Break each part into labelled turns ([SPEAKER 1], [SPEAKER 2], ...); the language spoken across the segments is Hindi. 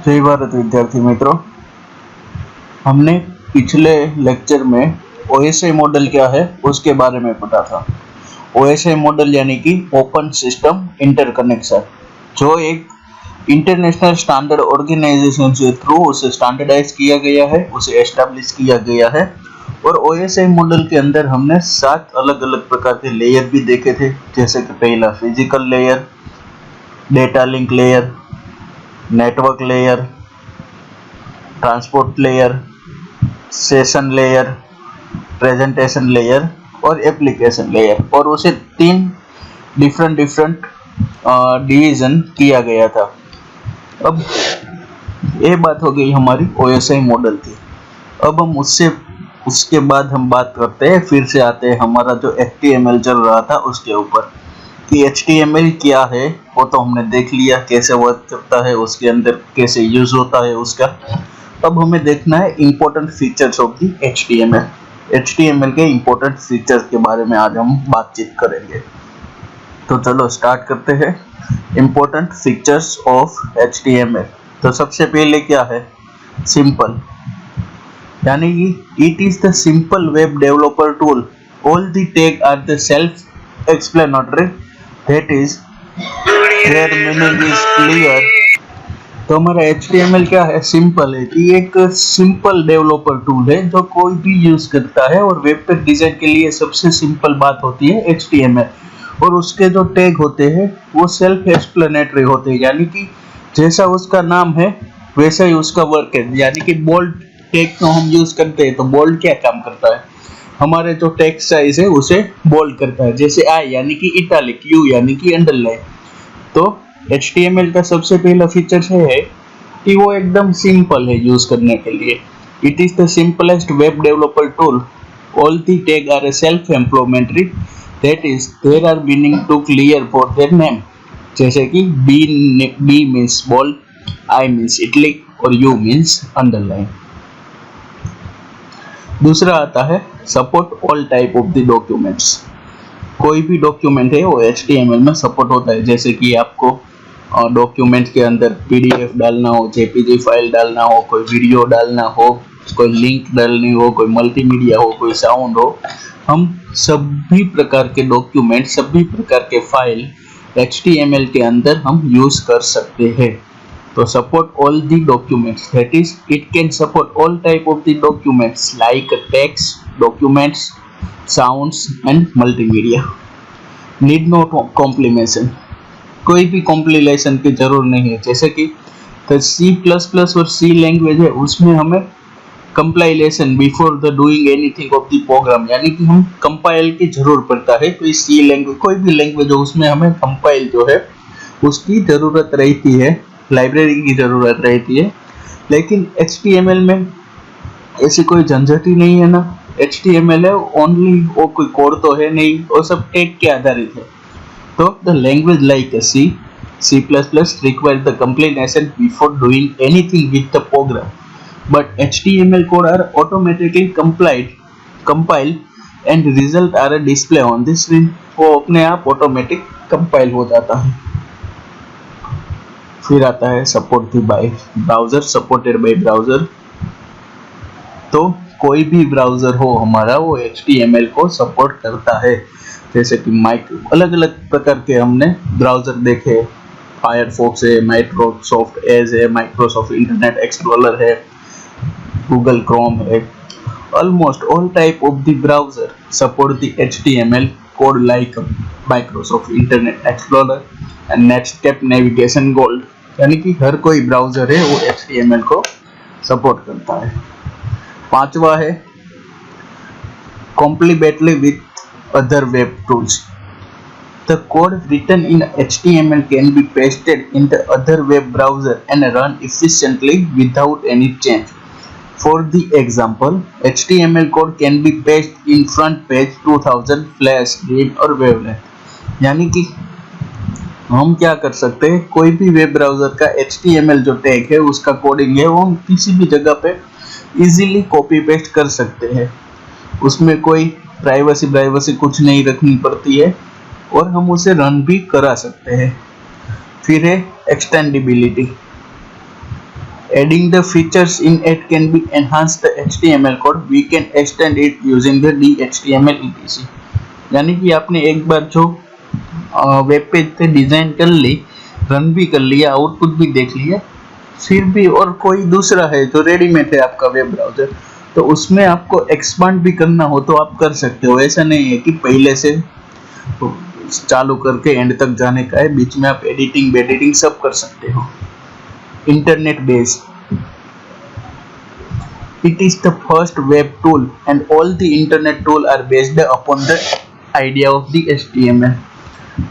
[SPEAKER 1] जय भारत विद्यार्थी मित्रों, हमने पिछले लेक्चर में ओएसआई मॉडल क्या है उसके बारे में पढ़ा था। ओएसआई मॉडल यानी कि ओपन सिस्टम इंटरकनेक्शन, जो एक इंटरनेशनल स्टैंडर्ड ऑर्गेनाइजेशन से थ्रू उसे स्टैंडर्डाइज किया गया है, उसे एस्टेब्लिश किया गया है। और ओएसआई मॉडल के अंदर हमने 7 अलग अलग प्रकार के लेयर भी देखे थे, जैसे कि पहला physical layer, data link layer, network layer, transport layer, session layer, presentation layer और एप्लीकेशन लेयर, और उसे 3 डिफरेंट डिवीजन किया गया था। अब ये बात हो गई हमारी ओएसआई मॉडल की। अब हम उसके बाद हम बात करते हैं, फिर से आते हैं हमारा जो HTML चल रहा था उसके ऊपर कि HTML क्या है वो तो हमने देख लिया, कैसे वर्क करता है, उसके अंदर कैसे यूज होता है उसका। अब हमें देखना है important features of the HTML। HTML के इंपॉर्टेंट फीचर्स के बारे में आज हम बातचीत करेंगे। तो चलो स्टार्ट करते हैं। Important features of HTML। तो सबसे पहले क्या है, सिंपल, यानी कि it is the simple web developer tool, all the tag are the self explanatory, that is their meaning is clear. तो हमारा HTML क्या है, सिंपल है कि एक सिंपल डेवलपर टूल है जो कोई भी यूज करता है, और वेब पेज डिजाइन के लिए सबसे सिंपल बात होती है HTML। और उसके जो टैग होते हैं वो सेल्फ एक्सप्लेनेटरी होते हैं, यानी कि जैसा उसका नाम है वैसा ही उसका वर्क है। यानी कि बोल्ड टैग तो हम यूज करते हैं, तो बोल्ड क्या काम करता है, हमारे जो टेक्स्ट साइज है उसे बोल्ड करता है, जैसे आई यानी कि इटैलिक, यू यानी कि अंडरलाइन। तो HTML का सबसे पहला फीचर है कि वो एकदम सिंपल है यूज करने के लिए। It is the simplest web developer tool, all the tag are self explanatory, that is their are meaning too clear for their name, जैसे कि B means bold, I means italic और यू मींस अंडरलाइन। दूसरा आता है support all type of the documents. कोई भी डॉक्यूमेंट है वो HTML में सपोर्ट होता है, जैसे कि आपको डॉक्यूमेंट के अंदर PDF डालना हो, JPG फाइल डालना हो, कोई वीडियो डालना हो, कोई लिंक डालनी हो, कोई मल्टीमीडिया हो, कोई साउंड हो, हम सभी प्रकार के डॉक्यूमेंट, सभी प्रकार के फाइल HTML के अंदर हम यूज कर सकते हैं। तो support all the documents, that is it can support all type of the documents like text documents, sounds and multimedia. Need no compilation, कोई भी कॉम्प्लीमेशन की जरूर नहीं है, जैसे कि C++ और C लैंग्वेज है, उसमें हमें compilation before the doing anything of the program, यानी कि हम कंपाइल की जरूर पड़ता है। कोई C लैंग्वेज, कोई भी लैंग्वेज हो, उसमें हमें कंपाइल जो है उसकी जरूरत रहती है, लाइब्रेरी की जरूरत रहती है। लेकिन HTML में ऐसी कोई झंझट ही नहीं है ना। HTML है ओनली, वो कोई कोड तो है नहीं, वो सब टैग के आधारित है। तो the language like C++ requires the compilation before doing anything with the program, but HTML code are automatically compiled and result are display on the screen। वो अपने आप ऑटोमेटिक कंपाइल हो जाता है। फिर आता है support bye browser, supported by browser. तो कोई भी ब्राउजर हो हमारा वो HTML को सपोर्ट करता है, जैसे कि अलग अलग प्रकार के हमने ब्राउजर देखे, फायरफॉक्स है, माइक्रोसॉफ्ट एज है, माइक्रोसॉफ्ट इंटरनेट एक्सप्लोरर है, गूगल क्रोम है। Almost all type of the browser support the HTML code like Microsoft internet explorer and Netscape navigation gold, यानी कि हर कोई ब्राउजर है वो HTML को सपोर्ट करता है। पांचवा है compatibility with other web tools. The code written in HTML can be pasted in the other web browser and run efficiently without any change. For the example, HTML code can be pasted in front page 2000 flash grid और wavelength, यानी कि हम क्या कर सकते हैं, कोई भी वेब ब्राउजर का HTML जो टैग है उसका कोडिंग है वो हम किसी भी जगह पे इजीली कॉपी पेस्ट कर सकते हैं। उसमें कोई प्राइवेसी कुछ नहीं रखनी पड़ती है, और हम उसे रन भी करा सकते हैं। फिर है एक्सटेंडिबिलिटी, Adding the features in it can be enhance the HTML code. We can extend it using the DHTML etc. यानी कि आपने एक बार जो वेब पेज पे डिजाइन कर ली, रन भी कर लिया, आउटपुट भी देख लिया, फिर भी और कोई दूसरा है जो रेडीमेड है आपका वेब ब्राउजर, तो उसमें आपको एक्सपांड भी करना हो तो आप कर सकते हो। ऐसा नहीं है कि पहले से चालू करके एंड तक जाने का है, बीच में आप एडिटिंग सब कर सकते हो। Internet base, it is the first web tool and all the internet tool are based upon the idea of the HTML।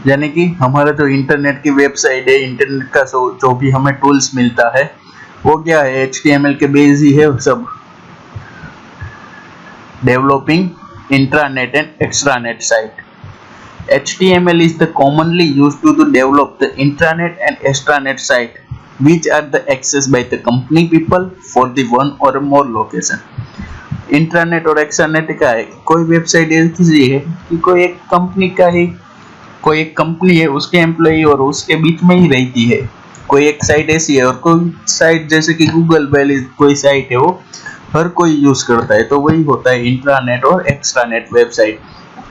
[SPEAKER 1] यानी कि हमारा जो इंटरनेट की वेबसाइट है, इंटरनेट का जो भी हमें टूल्स मिलता है वो क्या है, HTML के बेस ही है सब। Developing intranet and extranet site, HTML is the commonly used to develop the intranet and extranet site which are the accessed by the company people for the one or more location। Intranet और एक्सट्रानेट का है, कोई वेबसाइट ऐसी है कि कोई एक कंपनी का ही, कोई एक कंपनी है उसके एम्प्लॉय और उसके बीच में ही रहती है। कोई एक साइट ऐसी है और कोई साइट जैसे कि गूगल पहले कोई साइट है वो हर कोई यूज करता है, तो वही होता है इंट्रानेट और एक्सट्रानेट वेबसाइट।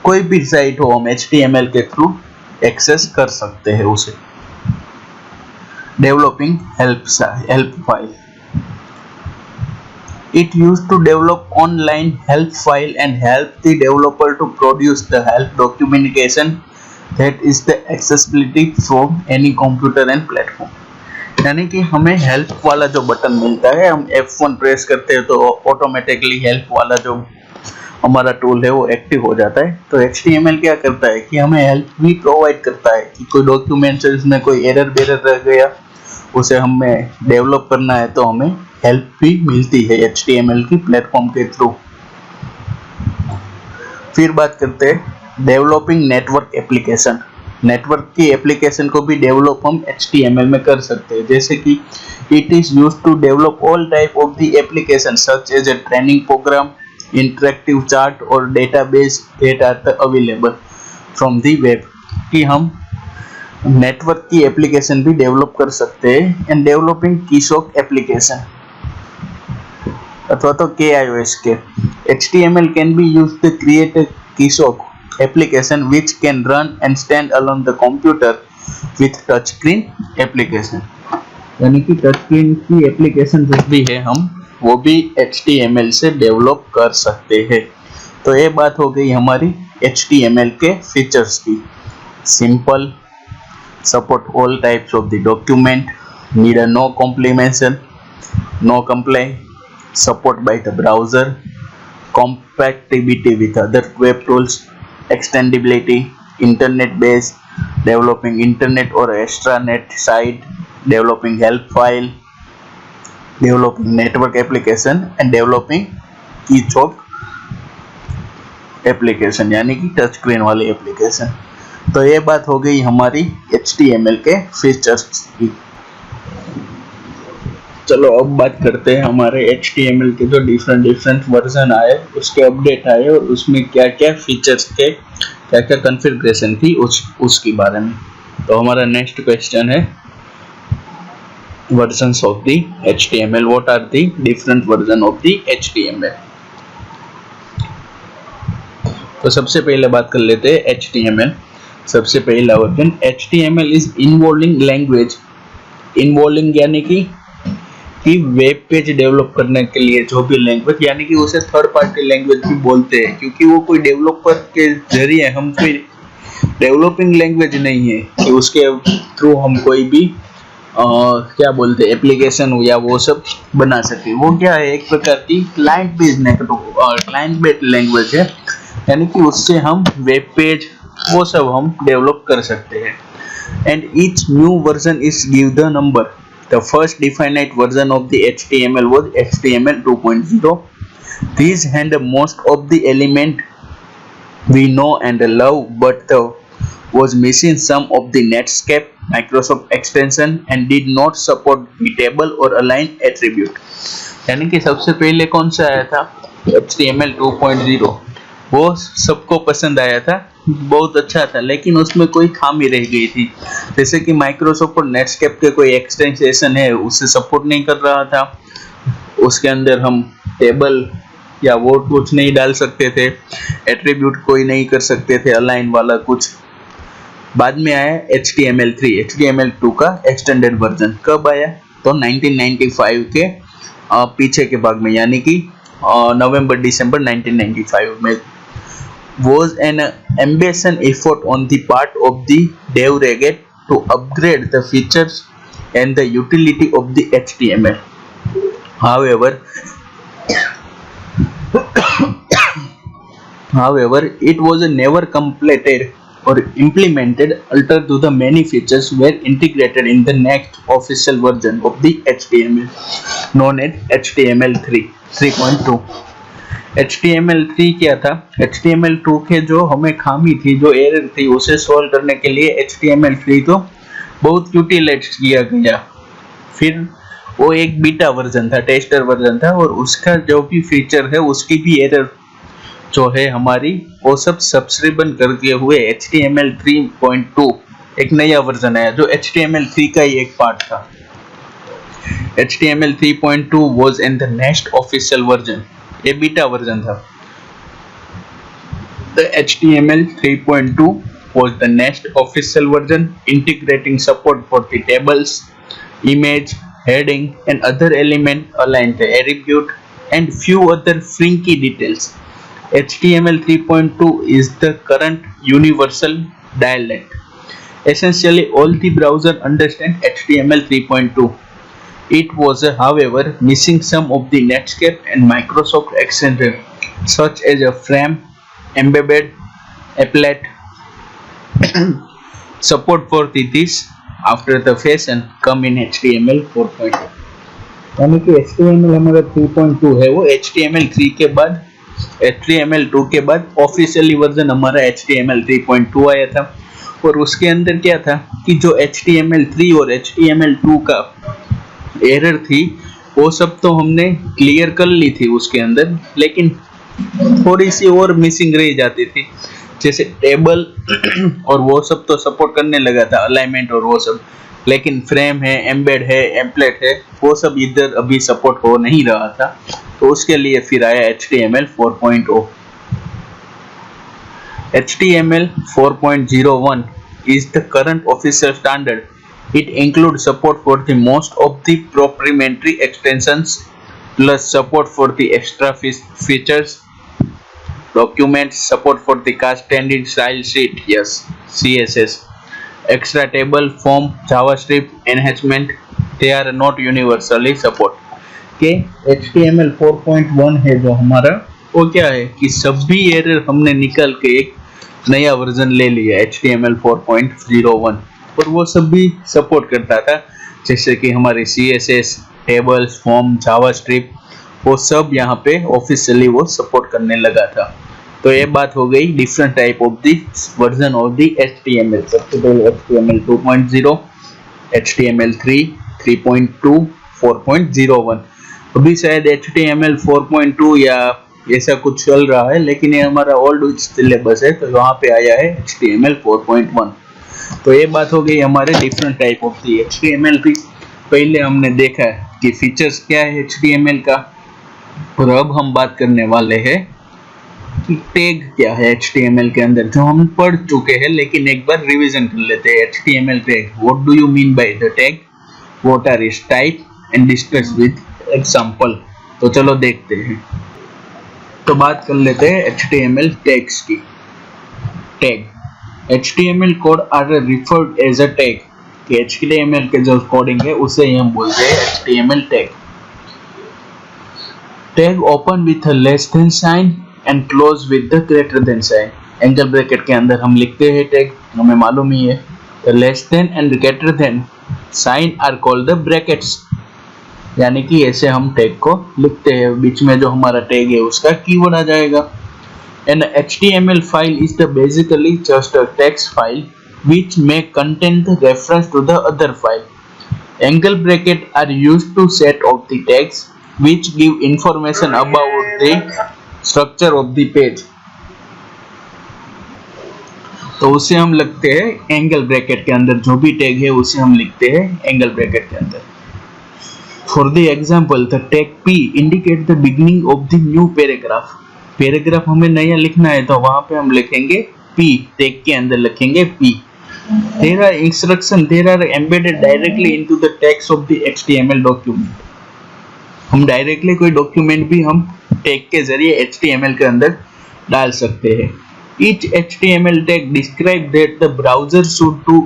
[SPEAKER 1] कोई भी साइट हो हम HTML के थ्रू एक्सेस कर सकते हैं उसे। Developing help file, it used to develop online help file and help the developer to produce the help documentation that is the accessibility from any computer and platform। यानी कि हमें हेल्प वाला जो बटन मिलता है, हम F1 प्रेस करते हैं तो ऑटोमेटिकली हेल्प वाला जो हमारा टूल है वो एक्टिव हो जाता है। तो HTML क्या करता है कि हमें हेल्प भी प्रोवाइड करता है कि कोई डॉक्यूमेंट्स में कोई एरर रह गया, उसे हमें डेवलप करना है तो हमें हेल्प भी मिलती है HTML की प्लेटफॉर्म के थ्रू। फिर बात करते हैं डेवलपिंग नेटवर्क एप्लीकेशन। नेटवर्क की एप्लीकेशन को भी डेवलप हम HTML में कर सकते हैं, जैसे कि it is used to develop all type of the application such as a training program, interactive chart और database that are available from the web. कि हम नेटवर्क की एप्लीकेशन भी डेवलप कर सकते हैं। एंड डेवलपिंग कीसॉक एप्लीकेशन अथवा तो KIOS के, HTML can be used to create a kiosk application which can run and stand alone the computer with touch screen application। यानी कि टच स्क्रीन की एप्लीकेशन जो भी है हम वो भी HTML से डेवलप कर सकते हैं। तो ये बात हो गई हमारी HTML के फीचर्स की। Simple, support all types of the document, need a no compilation, no comply, support by the browser, compatibility with other web tools, extendability, internet base, developing internet or extranet site, developing help file, developing network application and developing kiosk application यानी कि टच स्क्रीन वाली एप्लीकेशन। तो ये बात हो गई हमारी HTML के फीचर्स की। चलो अब बात करते हैं हमारे HTML के जो डिफरेंट वर्जन आए, उसके अपडेट आए और उसमें क्या क्या फीचर्स थे, क्या क्या कॉन्फ़िगरेशन थी उसके बारे में। तो हमारा नेक्स्ट क्वेश्चन है versions of the HTML, what are the different version of the HTML। तो सबसे पहले बात कर लेते हैं HTML। सबसे पहला version HTML is involving language. Involving यानी कि वेब पेज डेवलप करने के लिए जो भी लैंग्वेज, यानी कि उसे थर्ड पार्टी लैंग्वेज भी बोलते हैं, क्योंकि वो कोई डेवलपर के जरिए हम कोई डेवलपिंग लैंग्वेज नहीं है कि उसके थ्रू हम कोई भी क्या बोलते हैं एप्लीकेशन हो या वो सब बना सके। वो क्या है, एक प्रकार की क्लाइंट बेस्ड लैंग्वेज है, यानी कि उससे हम वेब पेज वो सब हम डेवलप कर सकते हैं। And each new version is give the number. The first definite version of the HTML was HTML 2.0. These had most of the element we know and love, but was missing some of the Netscape, Microsoft extension and did not support the table or align attribute। यानी कि सबसे पहले कौन सा आया था HTML 2.0, वो सबको पसंद आया था बहुत अच्छा था, लेकिन उसमें कोई खामी रह गई थी। जैसे कि माइक्रोसॉफ्ट और नेटस्केप के कोई एक्सटेंशन है उसे सपोर्ट नहीं कर रहा था। उसके अंदर हम टेबल या वो कुछ नहीं डाल सकते थे, एट्रीब्यूट कोई नहीं कर सकते थे, अलाइन वाला कुछ। बाद में आया HTML3, HTML2 का एक्सटेंडेड वर्जन। कब आया? तो 1995 के पीछे के भाग में, यानी कि नवंबर दिसंबर 1995 में। was an ambitious effort on the part of the dev Reget to upgrade the features and the utility of the HTML. However, it was never completed or implemented. Alter to the many features were integrated in the next official version of the HTML, known as HTML3 3.2. HTML3 क्या था? HTML2 के जो हमें खामी थी, जो एरर थी, उसे सॉल्व करने के लिए HTML3 तो बहुत यूटिलाइज किया गया। फिर वो एक बीटा वर्जन था, टेस्टर वर्जन था, और उसका जो भी फीचर है उसकी भी एरर जो है हमारी, वो सब सब्सक्रिप्शन करके हुए HTML3.2 एक नया वर्जन आया जो HTML3 का ही एक पार्ट था। HTML3.2 was in the next official version. ये बीटा वर्जन था। The HTML3.2 was the next official version, integrating support for the tables, image, heading, and other element aligned the attribute and few other frinky details. HTML 3.2 is the current universal dialect. Essentially, all the browser understand HTML 3.2. It was, however, missing some of the Netscape and Microsoft extensions, such as a frame, embedded, applet. Support for this after the fashion come in HTML 4.2. यानी कि HTML हमारा 3.2 है, वो HTML3 के बाद, HTML2 के बाद ऑफिशियली वर्जन हमारा HTML 3.2 आया था। और उसके अंदर क्या था कि जो HTML3 और HTML2 का एरर थी वो सब तो हमने क्लियर कर ली थी उसके अंदर, लेकिन थोड़ी सी और मिसिंग रह जाती थी। जैसे टेबल और वो सब तो सपोर्ट करने लगा था, अलाइनमेंट और वो सब, लेकिन फ्रेम है, एम्बेड है, एम्पलेट है, वो सब इधर अभी सपोर्ट हो नहीं रहा था। तो उसके लिए फिर आया HTML 4.0। HTML 4.01 is the current official standard. It includes support for the most of the proprietary extensions plus support for the extra features, documents, support for the cast standard style sheet, yes, CSS, extra table, form, JavaScript, enhancement. They are not universally support. के HTML 4.1 है जो हमारा, वो क्या है कि सभी एरर हमने निकाल के एक नया वर्जन ले लिया HTML 4.01, और वो सब भी सपोर्ट करता था, जैसे कि हमारे CSS, टेबल्स, फॉर्म, जावास्क्रिप्ट, वो सब यहाँ पे ऑफिशियली वो सपोर्ट करने लगा था। तो ये बात हो गई different type of the version of the HTML। सबसे पहले HTML 2.0, HTML3, 3.2, 4.01। अभी शायद HTML 4.2 या ऐसा कुछ चल रहा है, लेकिन ये हमारा ओल्ड सिलेबस है, तो वहाँ पे आया है HTML 4.1। तो ये बात हो गई हमारे different type of the HTML की। पहले हमने देखा कि फीचर्स क्या है HTML का, और अब हम बात करने वाले हैं कि टैग क्या है HTML के अंदर, जो हम पढ़ चुके हैं, लेकिन एक बार रिवीजन कर लेते हैं। HTML tag, what do you mean by the tag, what are its type and discuss with example. तो चलो देखते हैं। तो बात कर लेते हैं HTML टैग्स की। Tag, HTML code are referred as a tag, कि HTML के जो कोडिंग है उसे ही हम बोलते हैं HTML tag. Tag open with less than sign and close with the greater than sign. Angle bracket के अंदर हम लिखते हैं टैग, हमें मालूम ही है। Less than and greater than sign are called the brackets, यानी कि ऐसे हम टैग को लिखते हैं, बीच में जो हमारा टैग है उसका कीवर्ड आ जाएगा। An HTML file is basically just a text file which may contain the reference to the other file. Angle brackets are used to set off the tags which give information about the structure of the page. तो उसे हम लिखते हैं एंगल ब्रैकेट के अंदर, जो भी टैग है उसे हम लिखते हैं एंगल ब्रैकेट के अंदर। For the example the tag P indicate the beginning of the new paragraph. Paragraph हमें नया लिखना है तो वहां पे हम लिखेंगे P, टैग के अंदर लिखेंगे P। There are instructions that are embedded directly into the text of the HTML document। हम डायरेक्टली कोई डॉक्यूमेंट भी हम टैग के जरिए HTML के अंदर डाल सकते हैं। Each HTML tag describes that the browser should do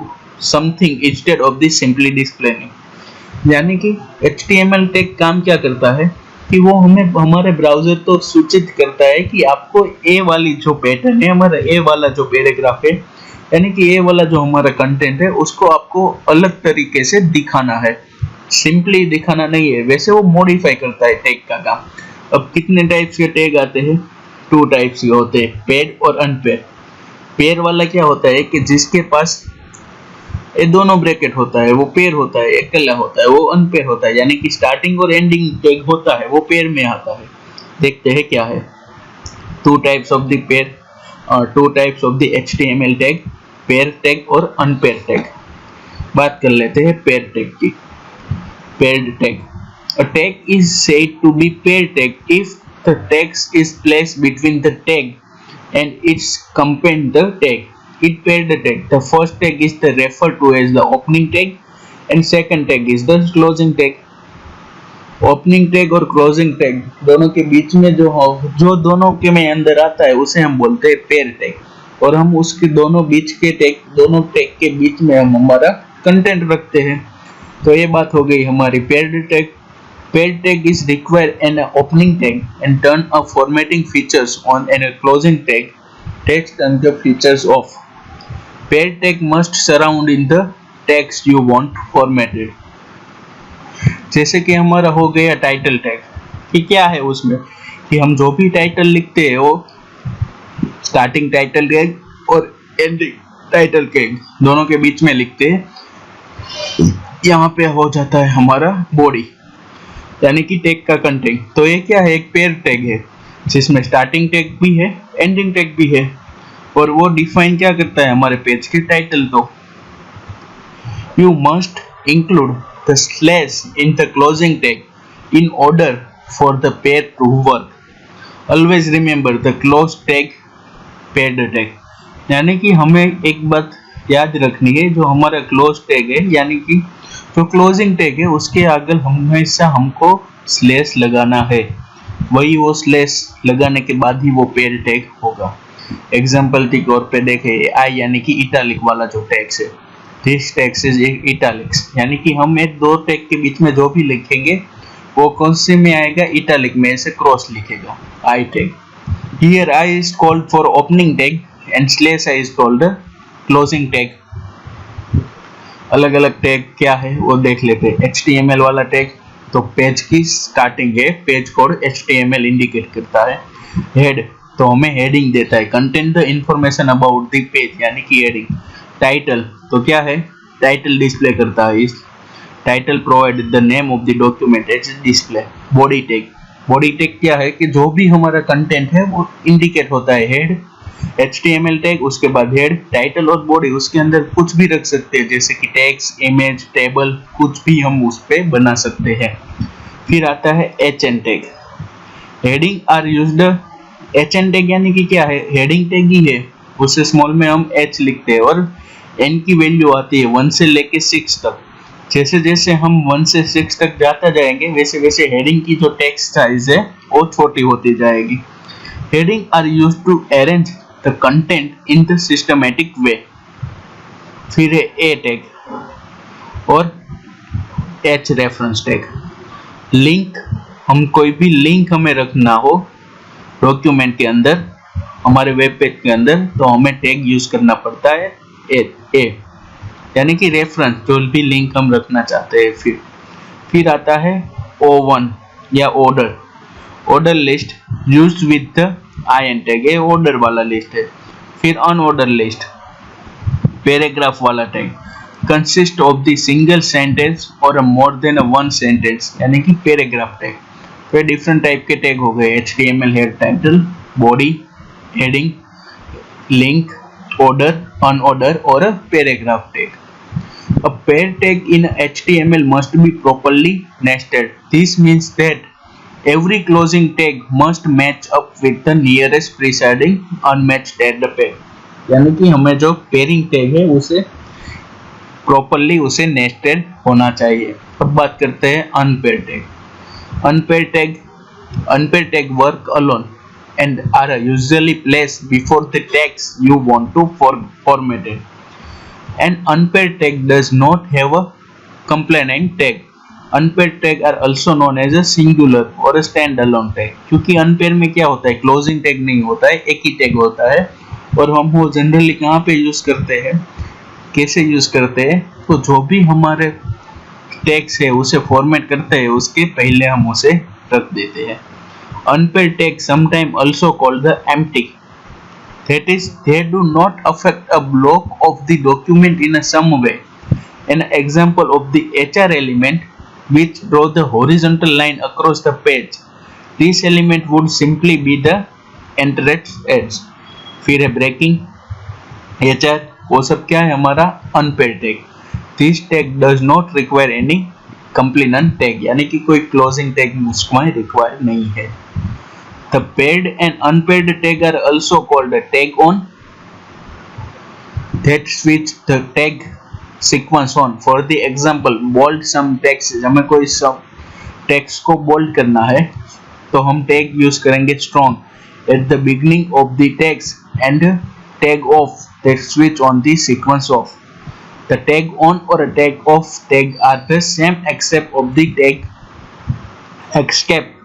[SPEAKER 1] something instead of the simply displaying। यानी कि HTML टैग काम क्या करता है कि वो हमें हमारे ब्राउजर तो सूचित करता है कि आपको ए वाली जो पैटर्न है, हमारा ए वाला जो पैराग्राफ है, यानी कि ए वाला जो हमारा कंटेंट है उसको आपको अलग तरीके से दिखाना है, सिंपली दिखाना नहीं है। वैसे वो मॉडिफाई करता है टैग का काम। अब कितने टाइप्स के टैग आते हैं? 2 टाइप्स के होते हैं, पेड और अनपेड। पेयर वाला क्या होता है कि जिसके पास ये दोनों ब्रैकेट होता है वो पेयर होता है, अकेला होता है वो अनपेयर होता है, यानी कि स्टार्टिंग और एंडिंग टैग होता है वो पेयर में आता है। देखते हैं क्या है। 2 टाइप्स ऑफ द पेयर और 2 types of the HTML tag, pair tag और अनपेयर टैग। बात कर लेते हैं पेयर टैग की। Paired tag, a tag is said to be pair tag if the text is placed between the tag and its companion the tag। It paired tag, the first tag is the referred to as the opening tag and second tag is the closing tag। Opening tag और क्लोजिंग टैग दोनों के बीच में जो दोनों के में अंदर आता है उसे हम बोलते हैं पेयर टैग, और हम उसके दोनों बीच के टैग, दोनों टैग के बीच में हम हमारा कंटेंट रखते हैं। तो ये बात हो गई हमारी paired tag. Paired tag is required an opening tag and turn a formatting features on and a closing tag text and the features off। Paired tag must surround in the text you want formatted। जैसे कि हमारा हो गया टाइटल टैग, कि क्या है उसमें कि हम जो भी टाइटल लिखते हैं वो स्टार्टिंग टाइटल टैग और एंडिंग टाइटल टैग दोनों के बीच में लिखते हैं। यहाँ पे हो जाता है हमारा बॉडी, यानी कि टैग का कंटेंट। तो ये क्या है? एक पेयर टैग है जिसमें स्टार्टिंग टैग भी है, एंडिंग टैग भी है, और वो डिफाइन क्या करता है हमारे पेज के टाइटल को। You must include the slash in the closing tag in order for the pair to work. Always remember the close tag paired tag. यानी कि हमें एक बात याद रखनी है, जो हमारा क्लोज टैग है यानी कि जो क्लोजिंग टैग है उसके आगे हमेशा हमको स्लैश लगाना है, वही वो स्लैश लगाने के बाद ही वो पेयर टैग होगा। एग्जांपल के तौर पे देखें, आई यानी कि इटैलिक वाला जो टैग्स है, दिस टैग्स इज इटैलिक्स, यानी कि हम एक 2 टैग के बीच में जो भी लिखेंगे वो कौन से में आएगा? इटैलिक में, ऐसे क्रॉस लिखेगा I tag. Here I is called for opening tag and slash I is called the closing tag. अलग अलग टैग क्या है वो देख लेते हैं। HTML वाला टैग तो पेज की स्टार्टिंग है, पेज कोड HTML इंडिकेट करता है। हेड तो हमें हेडिंग देता है, content the information about the page यानी कि हेडिंग। टाइटल तो क्या है? टाइटल डिस्प्ले करता है, इस title provide the name of the document as display. Body tag, body tag क्या है कि जो भी हमारा कंटेंट है वो इंडिकेट होता है। हेड HTML टैग, उसके बाद हेड, टाइटल और बॉडी, उसके अंदर कुछ भी रख सकते हैं जैसे कि टेक्स्ट, इमेज, टेबल, कुछ भी हम उस पे बना सकते हैं। फिर आता है HN tag. Heading are used, HN tag यानी कि क्या है? हेडिंग टैग ही है, उससे स्मॉल में हम H लिखते हैं और N की वैल्यू आती है 1 से लेके 6 तक। जैसे जैसे हम 1 से 6 तक जाता जाएंगे वैसे वैसे हेडिंग की जो टेक्स्ट साइज है वो छोटी होती जाएगी। Heading are used to arrange the content in the systematic way। फिर है A टैग और H रेफरेंस टैग। लिंक, हम कोई भी लिंक हमें रखना हो डॉक्यूमेंट के अंदर, हमारे वेब पेज के अंदर, तो हमें टैग यूज करना पड़ता है A यानी कि रेफरेंस, जो भी लिंक हम रखना चाहते हैं। फिर आता है O1 या order. Order list used with the IN tag, ये ऑर्डर वाला लिस्ट है। फिर अनऑर्डर लिस्ट, पैराग्राफ वाला tag, consist of the single sentence और मोर देन वन सेंटेंस यानी कि पैराग्राफ टैग। फिर डिफरेंट टाइप के टैग हो गए HTML head, title, body, heading, link, order, unorder or a paragraph tag. A pair tag in HTML must be properly nested. This means that every closing tag must match up with the nearest preceding unmatched tag. यानी कि हमें जो पेयरिंग टैग है उसे प्रॉपर्ली उसे नेस्टेड होना चाहिए। अब बात करते हैं unpaired tag. Unpaired tag work alone and are usually placed before the tags you want to format it. An unpaired tag does not have a companion tag. Unpaired tag are also known as a singular or a standalone tag. क्योंकि unpaired में क्या होता है, क्लोजिंग टैग नहीं होता है, एक ही टैग होता है और हम वो जनरली कहाँ पे यूज करते हैं, कैसे यूज करते हैं, तो जो भी हमारे टैग्स है उसे फॉर्मेट करते हैं उसके पहले हम उसे रख देते हैं। Unpaired tags sometimes also called the empty. That is, they do not affect a block of the document in some way. An example of the HR element which draw the horizontal line across the page. This element would simply be the entered edge. फिर है breaking, HR, वो सब क्या है हमारा unpaired tag. This tag does not require any companion tag, यानी कि कोई closing tag उसमें require नहीं है। The paired and unpaired tag are also called a tag on. That switch the tag sequence on. For the example, bold some text. हमें कोई some text को bold करना है तो हम tag use करेंगे strong at the beginning of the text and tag off that switch on the sequence off. The tag on or a tag off tag are the same except of the tag except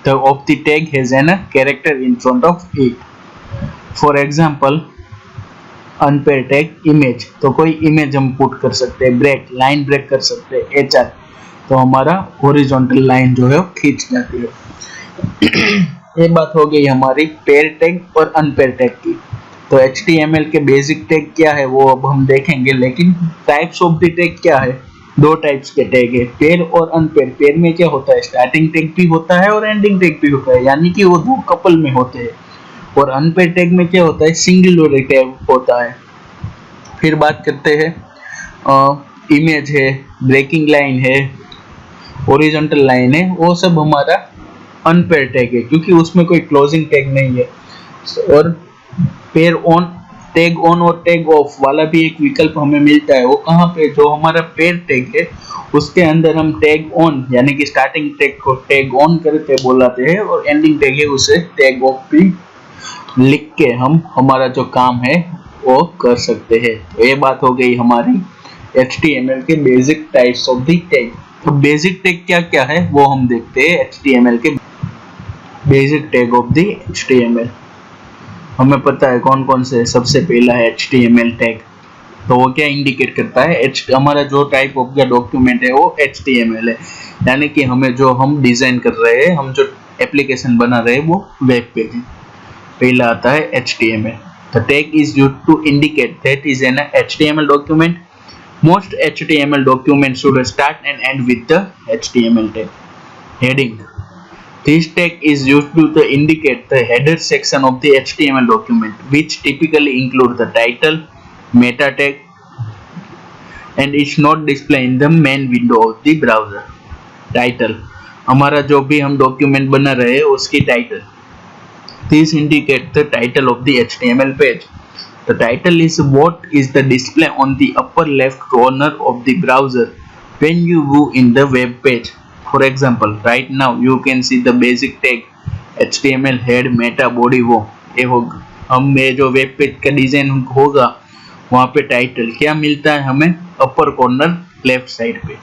[SPEAKER 1] the of the tag has a character in front of it. For example, unpaired tag image, तो कोई इमेज हम पुट कर सकते हैं, ब्रेक लाइन ब्रेक कर सकते हैं, HR तो हमारा हॉरिजॉन्टल लाइन जो है वो खींच जाती है। ये बात हो गई हमारी पेयर टैग और अनपेयर टैग की। तो HTML के बेसिक टैग क्या है वो अब हम देखेंगे, लेकिन टाइप्स ऑफ द टैग क्या है, दो टाइप्स के टैग है, पेयर और अनपेयर। पेयर में क्या होता है, स्टार्टिंग टैग भी होता है और एंडिंग टैग भी होता है, यानी कि वो दो कपल में होते हैं। और अनपेयर टैग में क्या होता है, सिंगुलर टैग होता है। फिर बात करते हैं इमेज है, ब्रेकिंग लाइन है, हॉरिजॉन्टल लाइन है, वो सब हमारा अनपेयर टैग है क्योंकि उसमें कोई क्लोजिंग टैग नहीं है। और पेयर ऑन, टैग ऑन और टैग ऑफ वाला भी एक विकल्प हमें मिलता है। वो कहाँ पे, जो हमारा पेयर टैग है उसके अंदर हम टैग ऑन यानी कि स्टार्टिंग टैग को टैग ऑन करके बोलाते हैं और एंडिंग टैग है उसे टैग ऑफ भी लिख के हम हमारा जो काम है वो कर सकते हैं। तो ये बात हो गई हमारी HTML के basic types of the tag. तो बेसिक टैग क्या क्या है वो हम देखते हैं। HTML के basic tag of the HTML हमें पता है कौन कौन से। सबसे पहला है HTML टैग, तो वो क्या इंडिकेट करता है, हमारा जो टाइप ऑफ द डॉक्यूमेंट है वो HTML है, यानी कि हमें जो हम डिजाइन कर रहे हैं, हम जो एप्लीकेशन बना रहे हैं वो वेब पेज है। पहला आता है HTML। The tag is used to indicate that is an HTML document. Most HTML documents should start and end with the HTML tag. Heading. This tag is used to indicate the header section of the HTML document, which typically include the title, meta tag, and is not displayed in the main window of the browser. Title. हमारा जो भी हम डॉक्यूमेंट बना रहे हैं उसकी title. This indicates the title of the HTML page. The title is what is the display on the upper left corner of the browser when you view in the web page. For example, right now you can see the basic tag HTML head meta body वो ये होगा। हमें जो वेब पेज का डिजाइन होगा वहाँ पे टाइटल क्या मिलता है हमें, अपर कॉर्नर लेफ्ट साइड पे।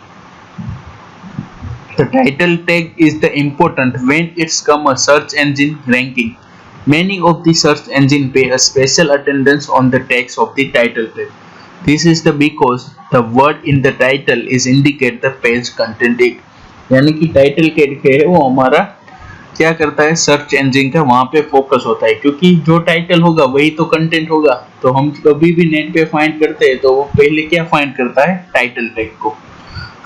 [SPEAKER 1] The title tag is the important when it's come a search engine ranking. Many of the search engine pay a special attendance on the text of the title tag. This is the because the word in the title is indicate the page content it. यानी कि टाइटल टैग है वो हमारा क्या करता है, सर्च इंजन का वहाँ पे फोकस होता है, क्योंकि जो टाइटल होगा वही तो कंटेंट होगा। तो हम कभी भी नेट पे फाइंड करते हैं तो वो पहले क्या फाइंड करता है, टाइटल टैग को।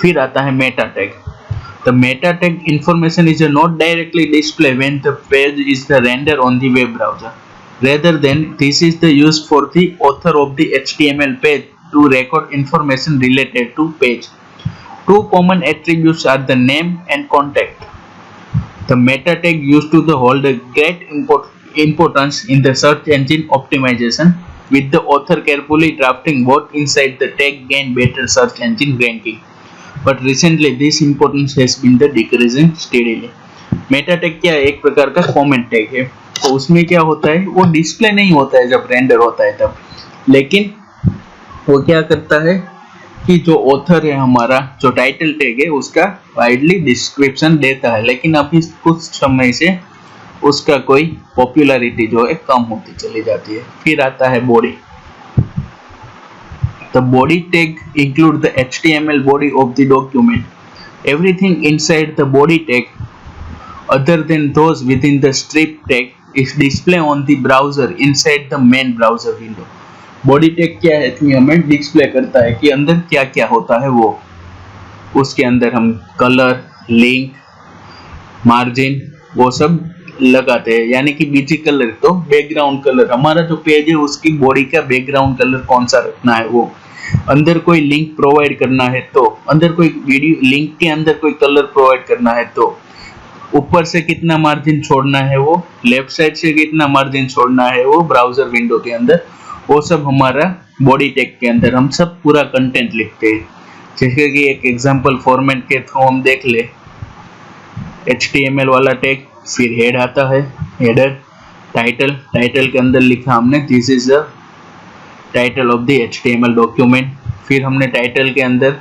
[SPEAKER 1] फिर आता है Meta tag. The meta tag information is not directly displayed when the page is rendered on the web browser. rather than this is the use for the author of the HTML page to record information related to page. Two common attributes are the name and contact. The meta tag used to hold a great importance in the search engine optimization, with the author carefully drafting what inside the tag gain better search engine ranking. But recently this importance has been decreasing steadily. Meta tag क्या है? एक प्रकार का कमेंट टैग है। तो उसमें क्या होता है, वो डिस्प्ले नहीं होता है जब रेंडर होता है तब, लेकिन वो क्या करता है कि जो ऑथर है हमारा, जो टाइटल टैग है उसका वाइडली डिस्क्रिप्शन देता है, लेकिन अभी कुछ समय से उसका कोई पॉपुलैरिटी जो है कम होती चली जाती है। फिर आता है body. The body tag include the HTML body of the document. Everything inside the body tag other than those within the strip tag is displayed on the browser inside the main browser window. Body tag क्या है कि हमें डिस्प्ले करता है कि अंदर क्या क्या होता है। वो उसके अंदर हम कलर, लिंक, मार्जिन वो सब लगाते हैं, यानी कि बीजी कलर तो बैकग्राउंड कलर, हमारा जो पेज है उसकी बॉडी का बैकग्राउंड कलर कौन सा रखना है, वो अंदर कोई लिंक प्रोवाइड करना है तो अंदर कोई वीडियो लिंक के अंदर कोई कलर प्रोवाइड करना है तो ऊपर से कितना मार्जिन छोड़ना है, वो लेफ्ट साइड से कितना मार्जिन छोड़ना है, वो ब्राउजर विंडो के अंदर, वो सब हमारा बॉडी टैग के अंदर हम सब पूरा कंटेंट लिखते हैं। जैसे कि एक एग्जांपल फॉर्मेट के थ्रू हम देख ले, HTML वाला टैग, फिर हेड आता है, हेडर, टाइटल, टाइटल के अंदर लिखा हमने this is the title of the HTML document, फिर हमने टाइटल के अंदर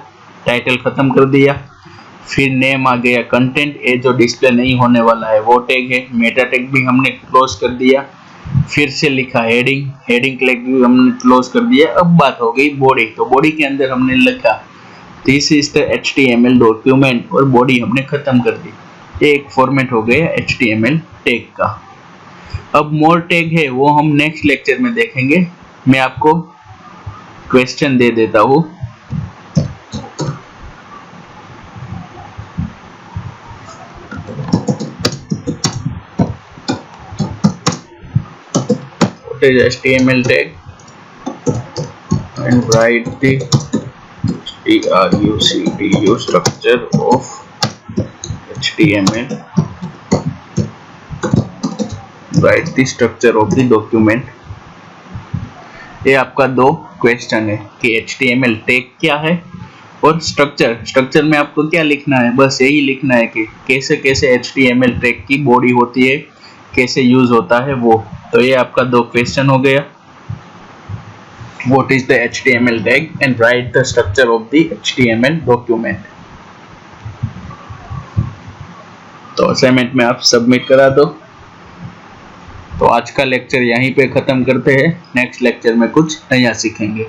[SPEAKER 1] टाइटल खत्म कर दिया, फिर नेम आ गया, कंटेंट ये जो डिस्प्ले नहीं होने वाला है वो टैग है, मेटा टैग भी हमने क्लोज कर दिया, फिर से लिखा हेडिंग, हेडिंग टैग भी हमने क्लोज कर दिया। अब बात हो गई बॉडी, तो बॉडी के अंदर हमने लिखा this is the HTML document और बॉडी हमने खत्म कर दी। ये एक फॉर्मेट हो गया HTML टैग का। अब मोर टैग है वो हम नेक्स्ट लेक्चर में देखेंगे। मैं आपको क्वेश्चन दे देता हूँ। What is HTML tag? And write the structure structure of HTML. Write the structure of the document. ये आपका दो क्वेश्चन है कि HTML टैग क्या है और स्ट्रक्चर में आपको क्या लिखना है, बस यही लिखना है कि कैसे कैसे HTML टैग की बॉडी होती है, कैसे यूज होता है वो। तो ये आपका दो क्वेश्चन हो गया। What is the HTML tag and write the structure of the HTML document. तो असाइनमेंट में आप सबमिट करा दो। तो आज का लेक्चर यहीं पे ख़त्म करते हैं, नेक्स्ट लेक्चर में कुछ नया सीखेंगे।